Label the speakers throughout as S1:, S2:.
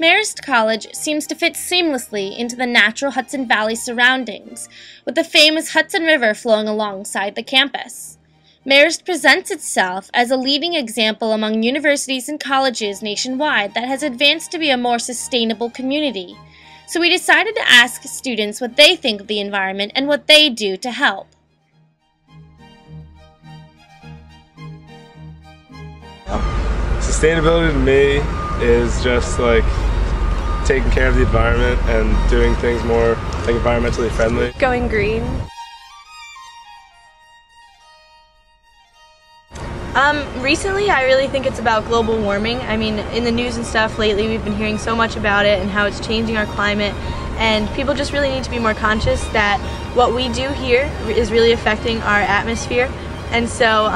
S1: Marist College seems to fit seamlessly into the natural Hudson Valley surroundings, with the famous Hudson River flowing alongside the campus. Marist presents itself as a leading example among universities and colleges nationwide that has advanced to be a more sustainable community. So we decided to ask students what they think of the environment and what they do to help.
S2: Sustainability to me is just like taking care of the environment and doing things more like environmentally friendly.
S3: Going green. Recently I really think it's about global warming. I mean, in the news and stuff lately we've been hearing so much about it and how it's changing our climate, and people just really need to be more conscious that what we do here is really affecting our atmosphere. And so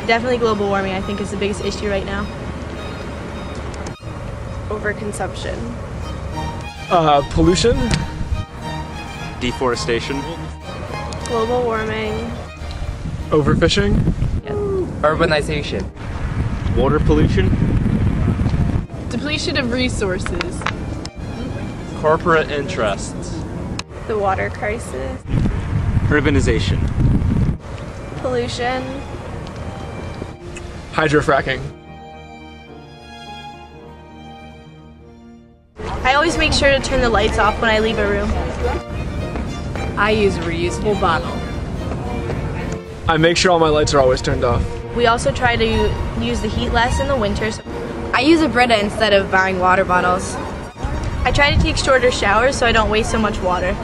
S3: definitely global warming, I think, is the biggest issue right now. Overconsumption.
S2: Pollution.
S4: Deforestation.
S3: Global warming.
S2: Overfishing.
S5: Urbanization.
S4: Water pollution.
S6: Depletion of resources.
S4: Corporate interests.
S3: The water crisis.
S4: Urbanization.
S3: Pollution.
S2: Hydrofracking.
S3: I always make sure to turn the lights off when I leave a room.
S6: I use a reusable bottle.
S2: I make sure all my lights are always turned off.
S3: We also try to use the heat less in the winters.
S7: I use a Brita instead of buying water bottles.
S3: I try to take shorter showers so I don't waste so much water.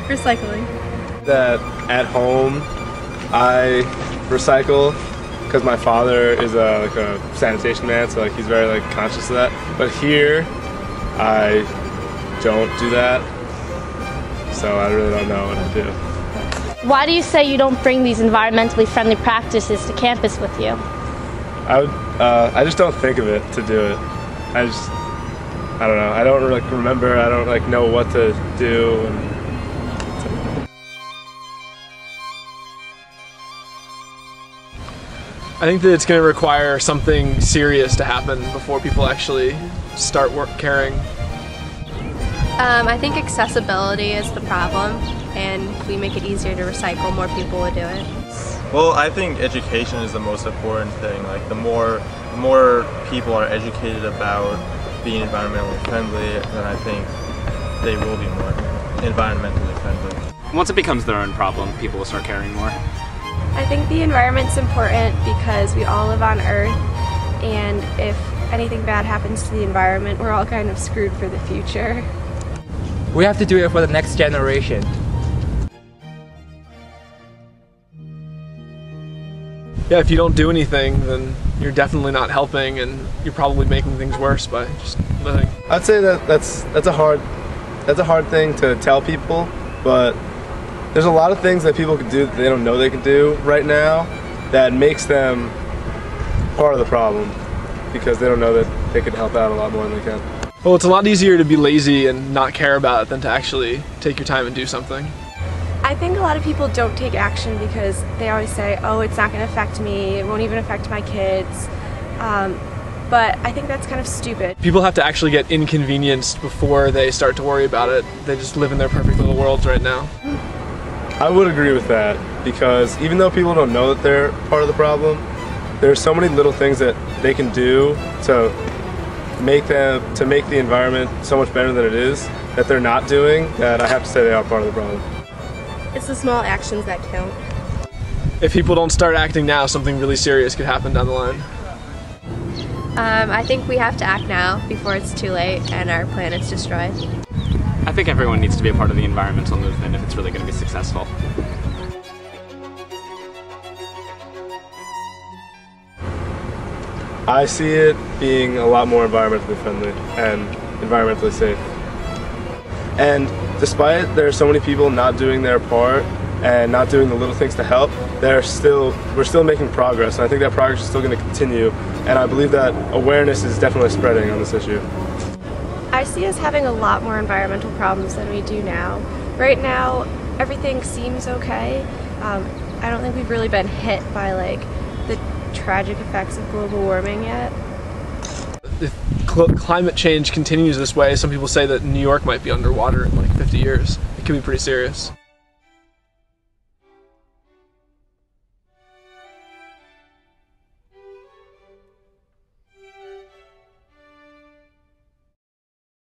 S6: Recycling.
S2: That at home I recycle because my father is like a sanitation man, so like he's very conscious of that. But here I don't do that, so I really don't know what I do.
S1: Why do you say you don't bring these environmentally friendly practices to campus with you?
S2: I just don't think of it to do it. I don't know. I don't remember. I don't know what to do. I think that it's going to require something serious to happen before people actually start caring.
S7: I think accessibility is the problem, and if we make it easier to recycle, more people will do it.
S8: Well, I think education is the most important thing. Like the more people are educated about being environmentally friendly, then I think they will be more environmentally friendly.
S4: Once it becomes their own problem, people will start caring more.
S3: I think the environment's important because we all live on Earth, and if anything bad happens to the environment, we're all kind of screwed for the future.
S5: We have to do it for the next generation.
S2: Yeah, if you don't do anything, then you're definitely not helping, and you're probably making things worse by just living. I'd say that's a hard thing to tell people, but there's a lot of things that people can do that they don't know they can do right now that makes them part of the problem because they don't know that they could help out a lot more than they can. Well, it's a lot easier to be lazy and not care about it than to actually take your time and do something.
S3: I think a lot of people don't take action because they always say, oh, it's not going to affect me, it won't even affect my kids. But I think that's kind of stupid. People have to actually get inconvenienced before they start to worry about it. They just live in their perfect little worlds right now. I would agree with that because even though people don't know that they're part of the problem, there's so many little things that they can do to make the environment so much better than it is that they're not doing that I have to say they are part of the problem. It's the small actions that count.
S2: If people don't start acting now, something really serious could happen down the line.
S7: I think we have to act now before it's too late and our planet's destroyed.
S4: I think everyone needs to be a part of the environmental movement if it's really going to be successful.
S2: I see it being a lot more environmentally friendly and environmentally safe. And despite there are so many people not doing their part and not doing the little things to help, we're still making progress, and I think that progress is still going to continue, and I believe that awareness is definitely spreading on this issue.
S3: I see us having a lot more environmental problems than we do now. Right now, everything seems okay. I don't think we've really been hit by the tragic effects of global warming yet.
S2: if climate change continues this way, some people say that New York might be underwater in like 50 years. It could be pretty serious.